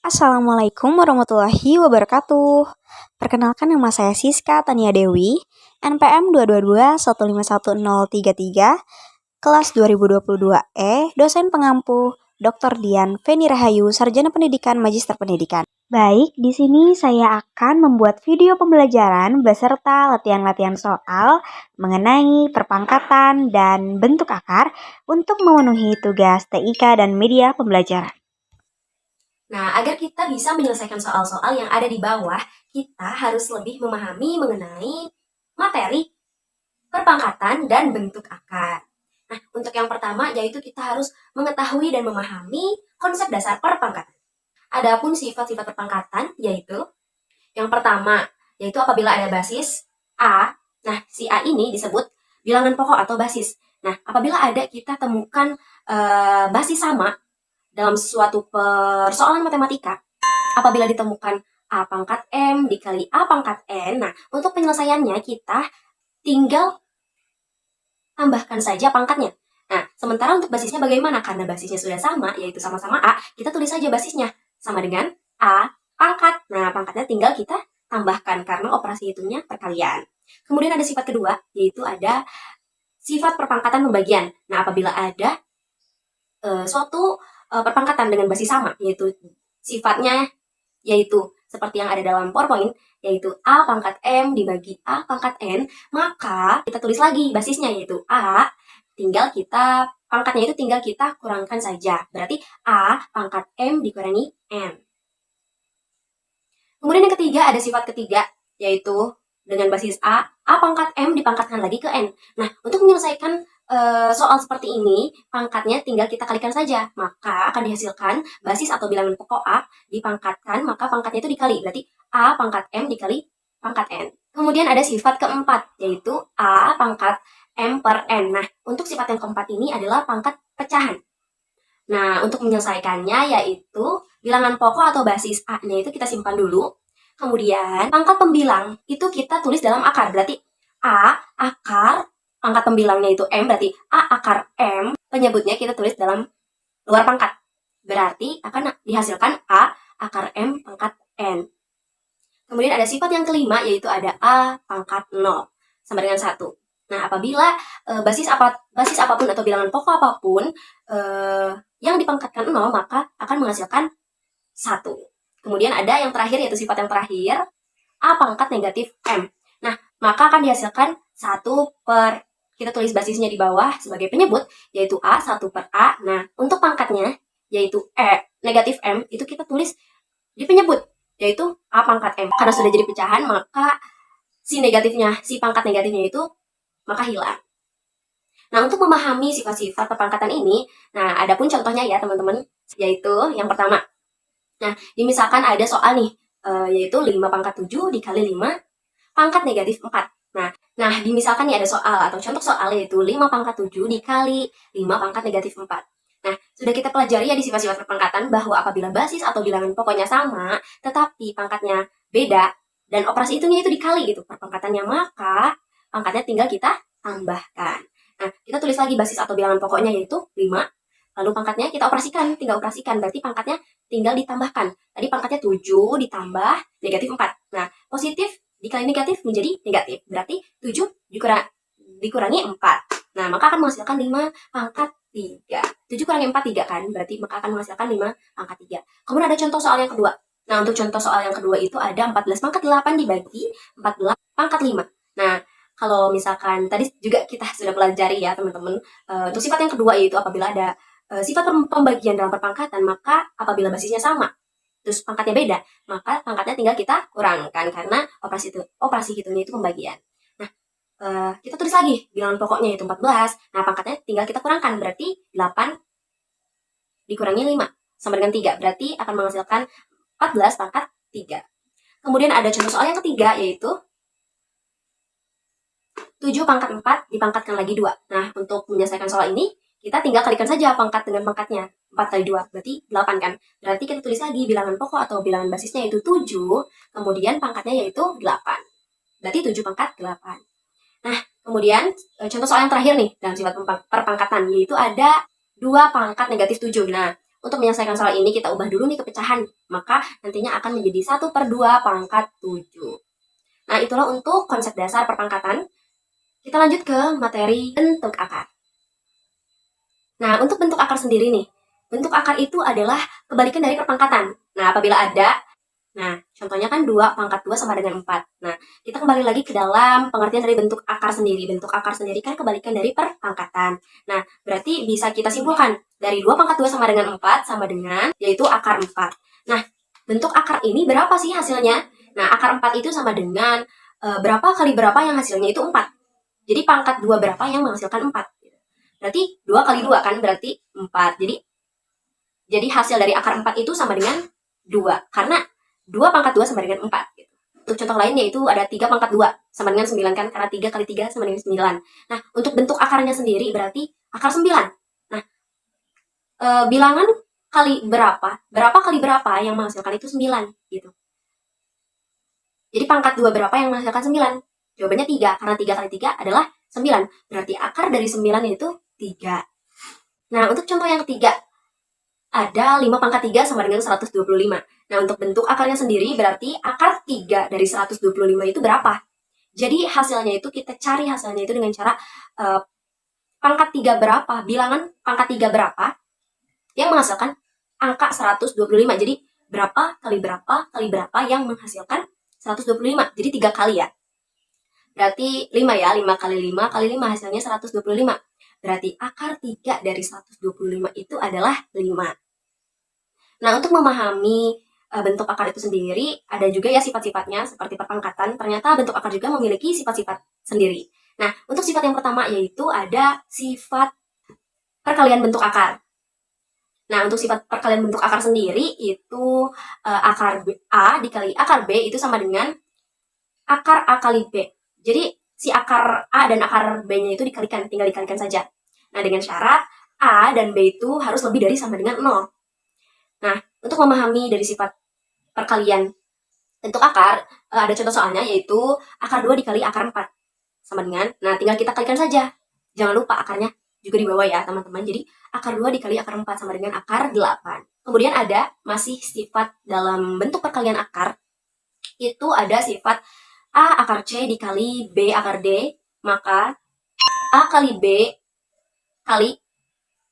Assalamualaikum warahmatullahi wabarakatuh. Perkenalkan, nama saya Siska Tania Dewi, NPM 222151033, kelas 2022E, dosen pengampu Dr. Dian Feni Rahayu, Sarjana Pendidikan Magister Pendidikan. Baik, di sini saya akan membuat video pembelajaran beserta latihan-latihan soal mengenai perpangkatan dan bentuk akar untuk memenuhi tugas TIK dan media pembelajaran. Nah, agar kita bisa menyelesaikan soal-soal yang ada di bawah, kita harus lebih memahami mengenai materi, perpangkatan, dan bentuk akar. Nah, untuk yang pertama yaitu kita harus mengetahui dan memahami konsep dasar perpangkatan. Adapun sifat-sifat perpangkatan yaitu yang pertama yaitu apabila ada basis A. Nah, si A ini disebut bilangan pokok atau basis. Nah, apabila ada kita temukan basis sama dalam suatu persoalan matematika, apabila ditemukan A pangkat M dikali A pangkat N, nah untuk penyelesaiannya kita tinggal tambahkan saja pangkatnya. Nah, sementara untuk basisnya bagaimana? Karena basisnya sudah sama, yaitu sama-sama A, kita tulis saja basisnya sama dengan A pangkat. Nah, pangkatnya tinggal kita tambahkan karena operasi hitungnya perkalian. Kemudian ada sifat kedua, yaitu ada sifat perpangkatan pembagian. Nah, apabila ada suatu perpangkatan dengan basis sama, yaitu sifatnya yaitu seperti yang ada dalam PowerPoint, yaitu A pangkat M dibagi A pangkat N, maka kita tulis lagi basisnya yaitu A, tinggal kita pangkatnya itu tinggal kita kurangkan saja. Berarti A pangkat M dikurangi N. Kemudian yang ketiga ada sifat ketiga, yaitu dengan basis A pangkat M dipangkatkan lagi ke N. Nah, untuk menyelesaikan soal seperti ini, pangkatnya tinggal kita kalikan saja. Maka akan dihasilkan basis atau bilangan pokok A dipangkatkan, maka pangkatnya itu dikali. Berarti A pangkat M dikali pangkat N. Kemudian ada sifat keempat, yaitu A pangkat M per N. Nah, untuk sifat yang keempat ini adalah pangkat pecahan. Nah, untuk menyelesaikannya yaitu bilangan pokok atau basis A-nya itu kita simpan dulu. Kemudian pangkat pembilang itu kita tulis dalam akar. Berarti A akar pangkat pembilangnya itu M, berarti A akar M, penyebutnya kita tulis dalam luar pangkat. Berarti akan dihasilkan A akar M pangkat N. Kemudian ada sifat yang kelima, yaitu ada A pangkat 0 sama dengan 1. Nah, apabila basis apapun atau bilangan pokok apapun yang dipangkatkan 0, maka akan menghasilkan 1. Kemudian ada yang terakhir, yaitu sifat yang terakhir, A pangkat negatif M. Nah, maka akan dihasilkan 1 per, kita tulis basisnya di bawah sebagai penyebut, yaitu A, 1 per A. Nah, untuk pangkatnya, yaitu negatif M, itu kita tulis di penyebut, yaitu A pangkat M. Karena sudah jadi pecahan, maka si pangkat negatifnya itu maka hilang. Nah, untuk memahami sifat-sifat perpangkatan ini, nah, ada pun contohnya ya teman-teman, yaitu yang pertama. Nah, misalkan ada soal nih, yaitu 5 pangkat 7 dikali 5 pangkat negatif 4. Nah, misalkan nih ada soal atau contoh soal yaitu 5 pangkat 7 dikali 5 pangkat negatif 4. Nah, sudah kita pelajari ya di sifat-sifat perpangkatan bahwa apabila basis atau bilangan pokoknya sama, tetapi pangkatnya beda, dan operasi hitungnya itu dikali gitu perpangkatannya, maka pangkatnya tinggal kita tambahkan. Nah, kita tulis lagi basis atau bilangan pokoknya yaitu 5, lalu pangkatnya kita tinggal operasikan, berarti pangkatnya tinggal ditambahkan. Tadi pangkatnya 7 ditambah negatif 4. Nah, positif dikali negatif menjadi negatif. Berarti 7 dikurangi 4. Nah, maka akan menghasilkan 5 pangkat 3. 7 kurangi 4, 3 kan? Berarti maka akan menghasilkan 5 pangkat 3. Kemudian ada contoh soal yang kedua. Nah, untuk contoh soal yang kedua itu ada 14 pangkat 8 dibagi 14 pangkat 5. Nah, kalau misalkan tadi juga kita sudah pelajari ya teman-teman, untuk sifat yang kedua yaitu apabila ada sifat pembagian dalam perpangkatan, maka apabila basisnya sama, terus pangkatnya beda, maka pangkatnya tinggal kita kurangkan karena operasi hitungnya itu pembagian. Nah, kita tulis lagi bilangan pokoknya yaitu 14. Nah, pangkatnya tinggal kita kurangkan, berarti 8 dikurangi 5 sama dengan 3. Berarti akan menghasilkan 14 pangkat 3. Kemudian ada contoh soal yang ketiga yaitu 7 pangkat 4 dipangkatkan lagi 2. Nah, untuk menyelesaikan soal ini, kita tinggal kalikan saja pangkat dengan pangkatnya. 4 kali 2, berarti 8 kan? Berarti kita tulis lagi bilangan pokok atau bilangan basisnya yaitu 7, kemudian pangkatnya yaitu 8. Berarti 7 pangkat 8. Nah, kemudian contoh soal yang terakhir nih, dalam sifat perpangkatan, yaitu ada 2 pangkat negatif 7. Nah, untuk menyelesaikan soal ini kita ubah dulu nih ke pecahan. Maka nantinya akan menjadi 1/2 pangkat 7. Nah, itulah untuk konsep dasar perpangkatan. Kita lanjut ke materi bentuk akar. Nah, untuk bentuk akar sendiri nih, bentuk akar itu adalah kebalikan dari perpangkatan. Nah, apabila ada, contohnya kan 2 pangkat 2 sama dengan 4. Nah, kita kembali lagi ke dalam pengertian dari bentuk akar sendiri. Bentuk akar sendiri kan kebalikan dari perpangkatan. Nah, berarti bisa kita simpulkan, dari 2 pangkat 2 sama dengan 4 sama dengan, yaitu akar 4. Nah, bentuk akar ini berapa sih hasilnya? Nah, akar 4 itu sama dengan berapa kali berapa yang hasilnya itu 4. Jadi pangkat 2 berapa yang menghasilkan 4. Berarti 2 kali 2 kan berarti 4. Jadi hasil dari akar 4 itu sama dengan 2. Karena 2 pangkat 2 sama dengan 4. Gitu. Untuk contoh lain yaitu ada 3 pangkat 2 sama dengan 9 kan. Karena 3 kali 3 sama dengan 9. Nah, untuk bentuk akarnya sendiri berarti akar 9. Nah, bilangan kali berapa kali berapa yang menghasilkan itu 9. Gitu. Jadi pangkat 2 berapa yang menghasilkan 9? Jawabannya 3. Karena 3 kali 3 adalah 9. Berarti akar dari 9 itu 3. Nah, untuk contoh yang ketiga, ada 5 pangkat 3 sama dengan 125. Nah, untuk bentuk akarnya sendiri berarti akar 3 dari 125 itu berapa? Jadi hasilnya itu kita cari hasilnya itu dengan cara pangkat 3 berapa, bilangan pangkat 3 berapa yang menghasilkan angka 125. Jadi berapa kali berapa yang menghasilkan 125. Jadi 3 kali ya. Berarti 5 ya, 5 kali 5 kali 5 hasilnya 125. Berarti akar 3 dari 125 itu adalah 5. Nah, untuk memahami bentuk akar itu sendiri, ada juga ya sifat-sifatnya seperti perpangkatan. Ternyata bentuk akar juga memiliki sifat-sifat sendiri. Nah, untuk sifat yang pertama yaitu ada sifat perkalian bentuk akar. Nah, untuk sifat perkalian bentuk akar sendiri itu akar A dikali akar B itu sama dengan akar A kali B. Jadi, si akar A dan akar B-nya itu dikalikan, tinggal dikalikan saja. Nah, dengan syarat A dan B itu harus lebih dari sama dengan 0. Nah, untuk memahami dari sifat perkalian bentuk akar, ada contoh soalnya yaitu akar 2 dikali akar 4 sama dengan, nah tinggal kita kalikan saja. Jangan lupa akarnya juga di bawah ya teman-teman. Jadi akar 2 dikali akar 4 sama dengan akar 8. Kemudian ada masih sifat dalam bentuk perkalian akar, itu ada sifat A akar C dikali B akar D, maka A kali B kali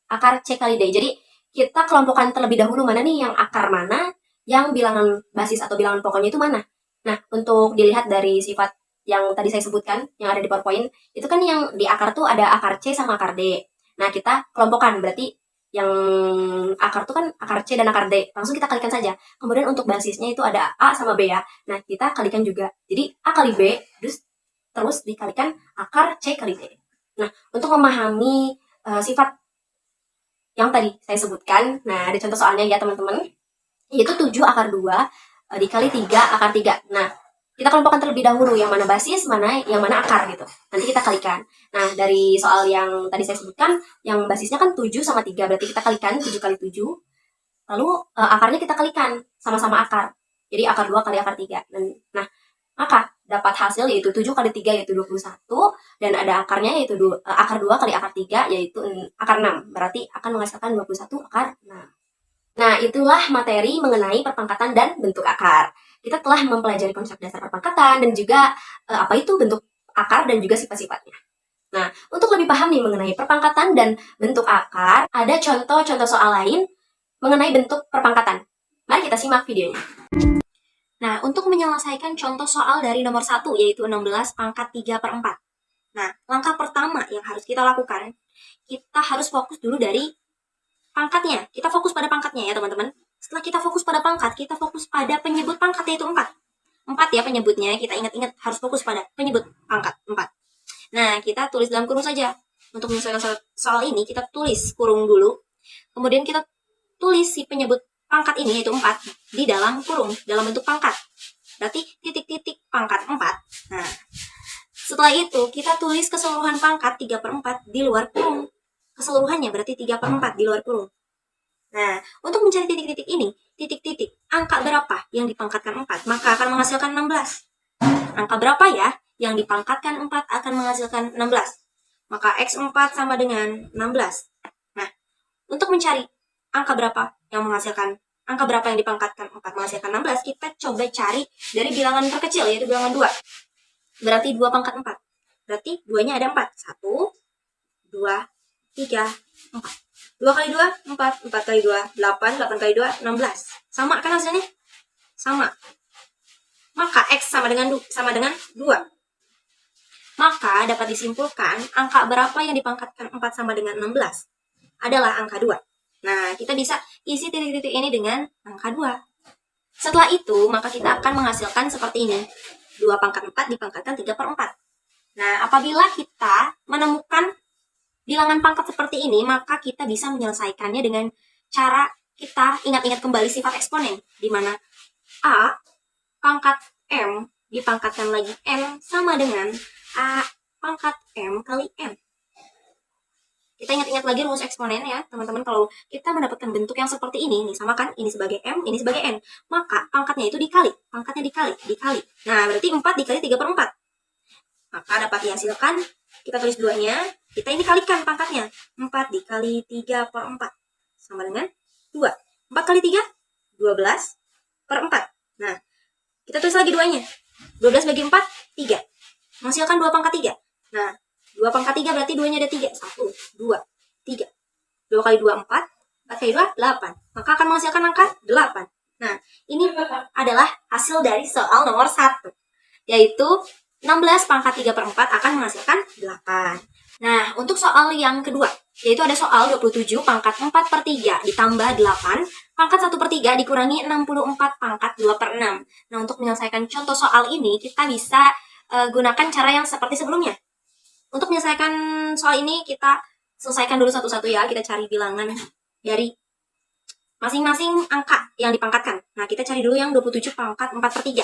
akar C kali D. Jadi kita kelompokkan terlebih dahulu mana nih yang akar mana, yang bilangan basis atau bilangan pokoknya itu mana. Nah, untuk dilihat dari sifat yang tadi saya sebutkan, yang ada di PowerPoint, itu kan yang di akar tuh ada akar C sama akar D. Nah, kita kelompokkan, berarti yang akar tuh kan akar C dan akar D. Langsung kita kalikan saja. Kemudian untuk basisnya itu ada A sama B ya. Nah, kita kalikan juga. Jadi, A kali B, terus dikalikan akar C kali D. Nah, untuk memahami sifat yang tadi saya sebutkan, nah ada contoh soalnya ya teman-teman, yaitu 7 akar 2 dikali 3 akar 3. Nah, kita kelompokkan terlebih dahulu yang mana basis, yang mana akar gitu. Nanti kita kalikan. Nah, dari soal yang tadi saya sebutkan, yang basisnya kan 7 sama 3, berarti kita kalikan 7 kali 7. Lalu akarnya kita kalikan, sama-sama akar. Jadi akar 2 kali akar 3. Nah, maka dapat hasil yaitu 7 kali 3 yaitu 21, dan ada akarnya yaitu akar 2 kali akar 3 yaitu akar 6. Berarti akan menghasilkan 21 akar 6. Nah, itulah materi mengenai perpangkatan dan bentuk akar. Kita telah mempelajari konsep dasar perpangkatan dan juga apa itu bentuk akar dan juga sifat-sifatnya. Nah, untuk lebih paham nih mengenai perpangkatan dan bentuk akar, ada contoh-contoh soal lain mengenai bentuk perpangkatan. Mari kita simak videonya. Nah, untuk menyelesaikan contoh soal dari nomor 1, yaitu 16 pangkat 3/4. Nah, langkah pertama yang harus kita lakukan, kita harus fokus dulu dari pangkatnya. Kita fokus pada pangkatnya ya, teman-teman. Setelah kita fokus pada pangkat, kita fokus pada penyebut pangkat, yaitu 4. 4 ya penyebutnya, kita ingat-ingat harus fokus pada penyebut pangkat, 4. Nah, kita tulis dalam kurung saja. Untuk menyelesaikan soal ini, kita tulis kurung dulu. Kemudian kita tulis si penyebut pangkat ini, yaitu 4, di dalam kurung, dalam bentuk pangkat. Berarti titik-titik pangkat 4. Nah, setelah itu kita tulis keseluruhan pangkat 3/4 di luar kurung. Keseluruhannya berarti 3/4 di luar kurung. Nah, untuk mencari titik-titik ini, titik-titik angka berapa yang dipangkatkan 4, maka akan menghasilkan 16. Angka berapa ya yang dipangkatkan 4 akan menghasilkan 16. Maka X4 sama dengan 16. Nah, untuk mencari angka berapa yang menghasilkan, angka berapa yang dipangkatkan 4 menghasilkan 16, kita coba cari dari bilangan terkecil, yaitu bilangan 2. Berarti 2 pangkat 4. Berarti 2-nya ada 4. 1, 2, 3, 4. 2 kali 2, 4. 4 kali 2, 8. 8 kali 2, 16. Sama kan hasilnya? Sama. Maka X sama dengan 2. Maka dapat disimpulkan angka berapa yang dipangkatkan 4 sama dengan 16 adalah angka 2. Nah, kita bisa isi titik-titik ini dengan angka 2. Setelah itu, maka kita akan menghasilkan seperti ini. 2 pangkat 4 dipangkatkan 3 per 4. Nah, apabila kita menemukan bilangan pangkat seperti ini, maka kita bisa menyelesaikannya dengan cara kita ingat-ingat kembali sifat eksponen, di mana A pangkat M dipangkatkan lagi M sama dengan A pangkat M kali M. Kita ingat-ingat lagi rumus eksponen ya, teman-teman. Kalau kita mendapatkan bentuk yang seperti ini, nih sama kan, ini sebagai M, ini sebagai N, maka pangkatnya itu dikali. Pangkatnya dikali. Nah, berarti 4 dikali 3 per 4. Maka dapat dihasilkan, kita tulis 2-nya, kita ini kalikan pangkatnya. 4 dikali 3 per 4. Sama dengan 2. 4 kali 3, 12 per 4. Nah, kita tulis lagi 2-nya. 12 bagi 4, 3. Menghasilkan 2 pangkat 3. Nah, 2 pangkat 3 berarti 2-nya ada 3. 1, 2, 3. 2 kali 2, 4. 4 kali 2, 8. Maka akan menghasilkan angka 8. Nah, ini adalah hasil dari soal nomor 1. Yaitu 16 pangkat 3 per 4 akan menghasilkan 8. Nah, untuk soal yang kedua, yaitu ada soal 27 pangkat 4 per 3 ditambah 8, pangkat 1 per 3 dikurangi 64 pangkat 2 per 6. Nah, untuk menyelesaikan contoh soal ini, kita bisa gunakan cara yang seperti sebelumnya. Untuk menyelesaikan soal ini, kita selesaikan dulu satu-satu ya. Kita cari bilangan dari masing-masing angka yang dipangkatkan. Nah, kita cari dulu yang 27 pangkat 4 per 3.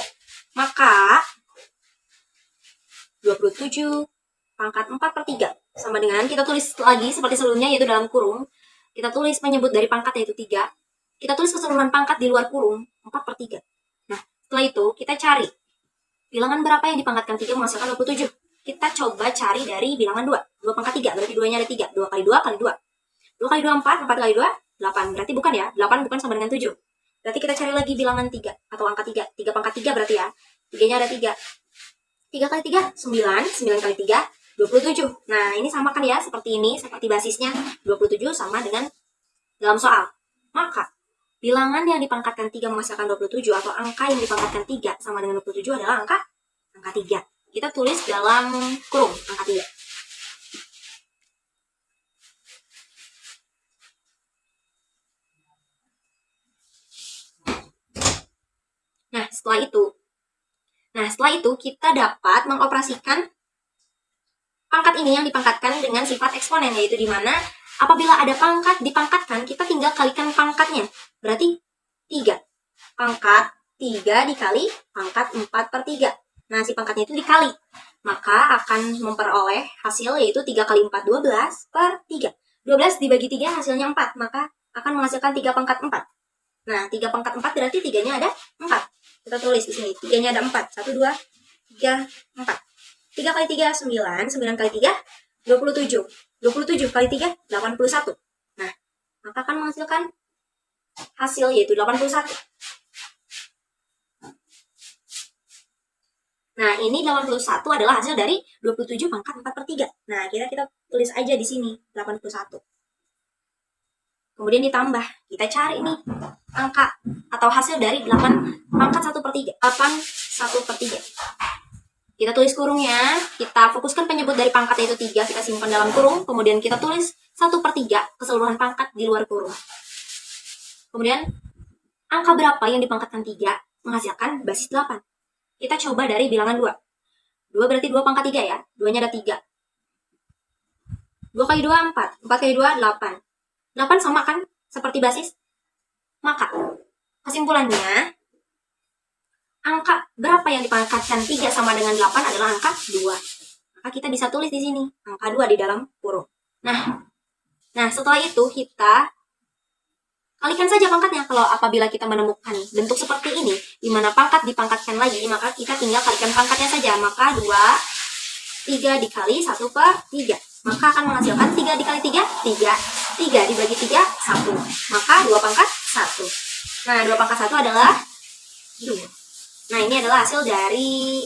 Maka 27 pangkat 4 per 3 sama dengan, kita tulis lagi seperti sebelumnya, yaitu dalam kurung. Kita tulis penyebut dari pangkat, yaitu 3. Kita tulis keseluruhan pangkat di luar kurung, 4 per 3. Nah, setelah itu kita cari bilangan berapa yang dipangkatkan 3 menghasilkan 27. Kita coba cari dari bilangan 2. 2 pangkat 3, berarti 2-nya ada 3. 2 kali 2 kali 2. 2 kali 2, 4. 4 kali 2, 8. Berarti bukan ya, 8 bukan sama dengan 7. Berarti kita cari lagi bilangan 3, atau angka 3. 3 pangkat 3 berarti ya. 3-nya ada 3. 3 kali 3, 9. 9 kali 3, 27. Nah, ini sama kan ya, seperti ini, seperti basisnya. 27 sama dengan dalam soal. Maka, bilangan yang dipangkatkan 3 menghasilkan 27, atau angka yang dipangkatkan 3 sama dengan 27 adalah angka 3. Kita tulis dalam kurung, angka 3. Nah, setelah itu kita dapat mengoperasikan pangkat ini yang dipangkatkan dengan sifat eksponen, yaitu di mana apabila ada pangkat dipangkatkan, kita tinggal kalikan pangkatnya. Berarti 3. Pangkat 3 dikali pangkat 4 per 3. Nah, si pangkatnya itu dikali. Maka akan memperoleh hasil, yaitu 3 kali 4, 12 per 3. 12 dibagi 3 hasilnya 4. Maka akan menghasilkan 3 pangkat 4. Nah, 3 pangkat 4 berarti 3-nya ada 4. Kita tulis di sini. 3-nya ada 4. 1, 2, 3, 4. 3 kali 3, 9. 9 kali 3, 27. 27 kali 3, 81. Nah, maka akan menghasilkan hasil, yaitu 81. Nah, ini 81 adalah hasil dari 27 pangkat 4 per 3. Nah, kita tulis aja di sini, 81. Kemudian ditambah, kita cari nih angka atau hasil dari 8 pangkat 1 per 3. 8 1 per 3. Kita tulis kurungnya, kita fokuskan penyebut dari pangkatnya itu 3, kita simpan dalam kurung, kemudian kita tulis 1 per 3 keseluruhan pangkat di luar kurung. Kemudian, angka berapa yang dipangkatkan 3 menghasilkan basis 8. Kita coba dari bilangan 2. 2 berarti 2 pangkat 3 ya. 2-nya ada 3. 2 kali 2, 4. 4 kali 2, 8. 8 sama kan? Seperti basis. Maka, kesimpulannya, angka berapa yang dipangkatkan 3 sama dengan 8 adalah angka 2. Maka kita bisa tulis di sini. Angka 2 di dalam kurung. Nah, setelah itu kita kalikan saja pangkatnya. Kalau apabila kita menemukan bentuk seperti ini, di mana pangkat dipangkatkan lagi, maka kita tinggal kalikan pangkatnya saja. Maka 2, 3 dikali 1 per 3. Maka akan menghasilkan 3 dikali 3, 3. 3 dibagi 3, 1. Maka 2 pangkat 1. Nah, 2 pangkat 1 adalah 2. Nah, ini adalah hasil dari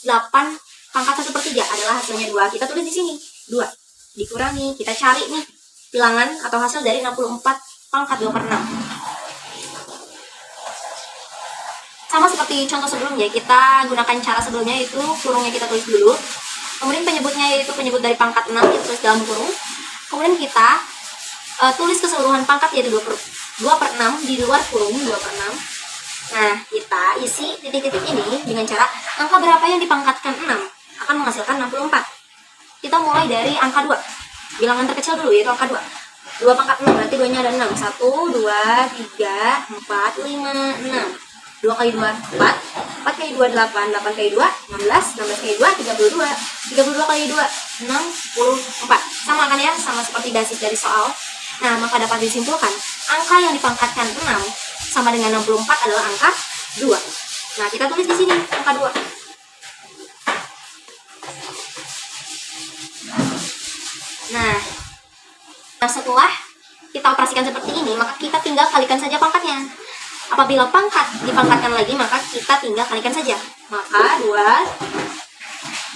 8 pangkat 1 per 3 adalah hasilnya 2. Kita tulis di sini, 2. Dikurangi, kita cari nih bilangan atau hasil dari 64 pangkat 2 per 6. Sama seperti contoh sebelumnya, kita gunakan cara sebelumnya, yaitu kurungnya kita tulis dulu. Kemudian penyebutnya yaitu penyebut dari pangkat 6, kita tulis dalam kurung. Kemudian kita tulis keseluruhan pangkat, yaitu 2 per 6 di luar kurung 2 per 6. Nah, kita isi titik-titik ini dengan cara angka berapa yang dipangkatkan 6 akan menghasilkan 64. Kita mulai dari angka 2. Bilangan terkecil dulu, yaitu angka 2. 2 pangkat 6, berarti 2-nya ada 6. 1, 2, 3, 4, 5, 6. 2 kali 2, 4. 4 kali 2, 8. 8 kali 2, 16. 16 kali 2, 32. 32 kali 2, 64. Sama kan ya, sama seperti basis dari soal. Nah, maka dapat disimpulkan, angka yang dipangkatkan 6 sama dengan 64 adalah angka 2. Nah, kita tulis di sini angka 2. Nah, setelah kita operasikan seperti ini, maka kita tinggal kalikan saja pangkatnya. Apabila pangkat dipangkatkan lagi, maka kita tinggal kalikan saja. Maka 2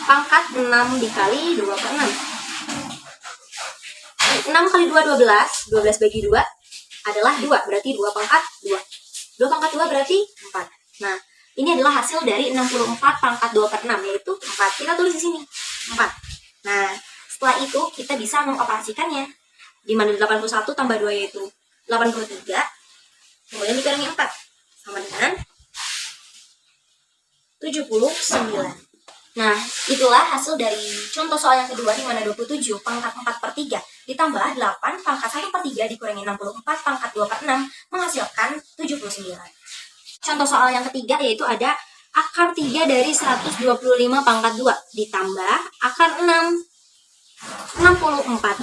pangkat 6 dikali 2 per 6. 6 kali 2, 12. 12 bagi 2 adalah 2. Berarti 2 pangkat 2. 2 pangkat 2 berarti 4. Nah, ini adalah hasil dari 64 pangkat 2 per 6, yaitu 4. Kita tulis di sini, 4. Nah, setelah itu kita bisa mengoperasikannya. Di mana 81 tambah 2 yaitu 83. Kemudian dikurangi 4. Sama dengan 79. Nah, itulah hasil dari contoh soal yang kedua, di mana 27 pangkat 4 per 3 ditambah 8 pangkat 1 per 3 dikurangi 64 pangkat 2 per 6 menghasilkan 79. Contoh soal yang ketiga yaitu ada akar 3 dari 125 pangkat 2 ditambah akar 64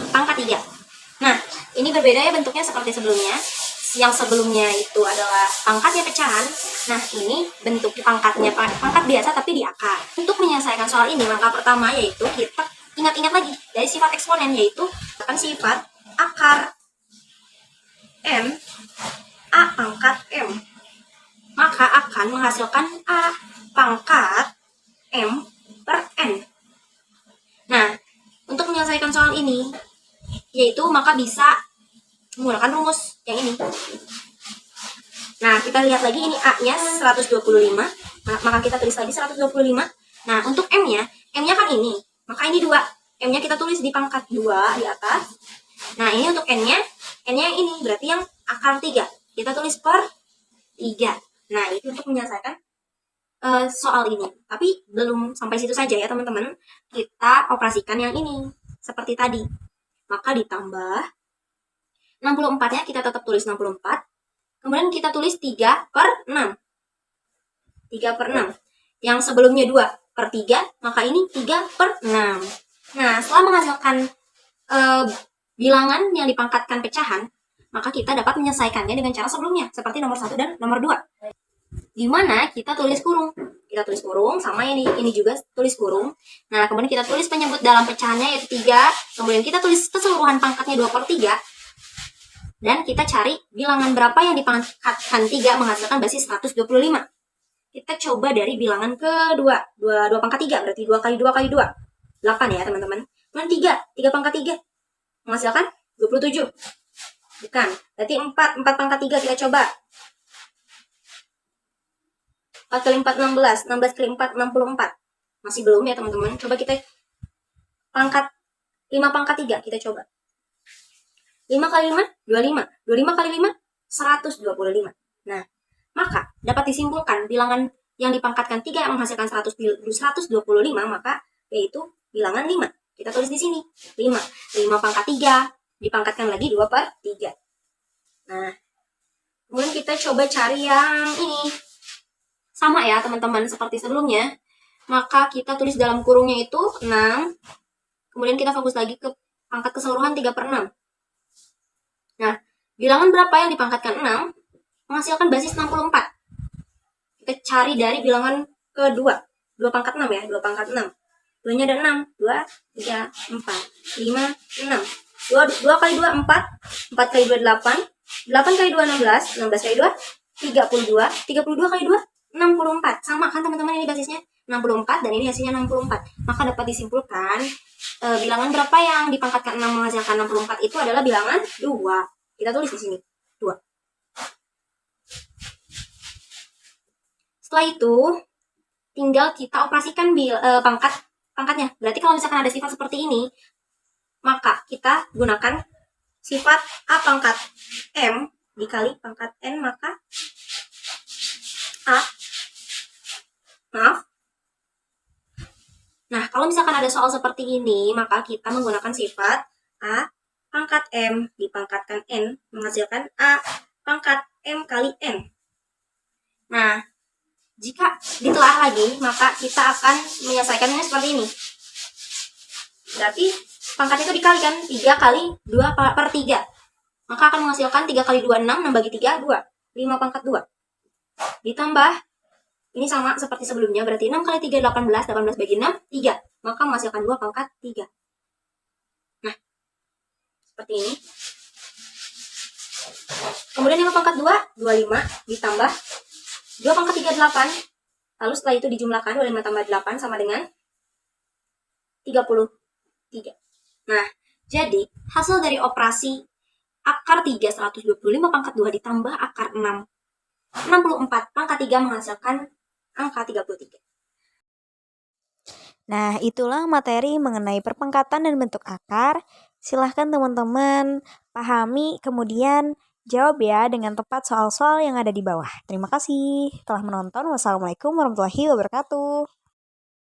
pangkat 3. Nah, ini berbeda ya bentuknya seperti sebelumnya. Yang sebelumnya itu adalah pangkatnya pecahan. Nah, ini bentuk pangkatnya pangkat biasa tapi di akar. Untuk menyelesaikan soal ini, langkah pertama yaitu kita ingat-ingat lagi dari sifat eksponen, yaitu akan sifat akar M A pangkat M. Maka akan menghasilkan A pangkat M per N. Nah, untuk menyelesaikan soal ini, yaitu maka bisa menggunakan rumus yang ini. Nah, kita lihat lagi ini A-nya 125. Maka kita tulis lagi 125. Nah, untuk M-nya kan ini. Maka ini 2. M-nya kita tulis di pangkat 2 di atas. Nah, ini untuk N-nya yang ini. Berarti yang akar 3. Kita tulis per 3. Nah, itu untuk menyelesaikan soal ini. Tapi belum sampai situ saja ya, teman-teman. Kita operasikan yang ini. Seperti tadi. Maka ditambah 64-nya kita tetap tulis 64. Kemudian kita tulis 3 per 6. 3 per 6. Yang sebelumnya 2 per 3, maka ini 3 per 6. Nah, setelah menghasilkan bilangan yang dipangkatkan pecahan, maka kita dapat menyelesaikannya dengan cara sebelumnya, seperti nomor 1 dan nomor 2. Di mana kita tulis kurung. Kita tulis kurung, sama ini juga tulis kurung. Nah, kemudian kita tulis penyebut dalam pecahannya yaitu 3. Kemudian kita tulis keseluruhan pangkatnya 2 per 3. Dan kita cari bilangan berapa yang dipangkatkan 3 menghasilkan basis 125. Kita coba dari bilangan kedua. 2 pangkat 3, berarti 2 kali 2 kali 2. 8 ya teman-teman. Kemudian 3 pangkat 3. Menghasilkan 27. Bukan, berarti 4 pangkat 3 kita coba. 4 kali 4, 16. 16 kali 4, 64. Masih belum ya teman-teman. Coba kita pangkat 5 pangkat 3, kita coba. 5 kali 5, 25. 25 kali 5, 125. Nah, maka dapat disimpulkan bilangan yang dipangkatkan 3 yang menghasilkan 125, maka yaitu bilangan 5. Kita tulis di sini, 5. 5 pangkat 3, dipangkatkan lagi 2 per 3. Nah, kemudian kita coba cari yang ini. Sama ya teman-teman, seperti sebelumnya. Maka kita tulis dalam kurungnya itu 6. Kemudian kita fokus lagi ke pangkat keseluruhan 3 per 6. Nah, bilangan berapa yang dipangkatkan 6 menghasilkan basis 64. Kita cari dari bilangan kedua. 2 pangkat 6 ya, 2 pangkat 6. 2-nya ada 6. 2, 3, 4, 5, 6. 2 kali 2 4, 4 kali 2 8, 8 kali 2 16, 16 kali 2 32, 32 kali 2 64. Sama kan teman-teman, ini basisnya 64 dan ini hasilnya 64. Maka dapat disimpulkan bilangan berapa yang dipangkatkan 6 menghasilkan 64 itu adalah bilangan 2. Kita tulis di sini 2. Setelah itu tinggal kita operasikan pangkatnya. Berarti kalau misalkan ada sifat seperti ini, maka kita gunakan sifat A pangkat M dikali pangkat N, maka A, maaf. Nah, kalau misalkan ada soal seperti ini, maka kita menggunakan sifat A pangkat M dipangkatkan N menghasilkan A pangkat M kali N. Nah, jika ditelaah lagi, maka kita akan menyelesaikannya seperti ini. Berarti pangkat itu dikalikan 3 kali 2 per 3. Maka akan menghasilkan 3 kali 2, 6, 6 bagi 3, 2. 5 pangkat 2. Ditambah, ini sama seperti sebelumnya, berarti 6 kali 3, 18, 18 bagi 6, 3. Maka menghasilkan 2 pangkat 3. Nah, seperti ini. Kemudian 5 pangkat 2, 25, ditambah 2 pangkat 3, 8. Lalu setelah itu dijumlahkan, 25 tambah 8 sama dengan 33. Nah, jadi hasil dari operasi akar 3 125 pangkat 2 ditambah akar 6 64 pangkat 3 menghasilkan angka 33. Nah, itulah materi mengenai perpangkatan dan bentuk akar. Silahkan teman-teman pahami, kemudian jawab ya dengan tepat soal-soal yang ada di bawah. Terima kasih telah menonton. Wassalamualaikum warahmatullahi wabarakatuh.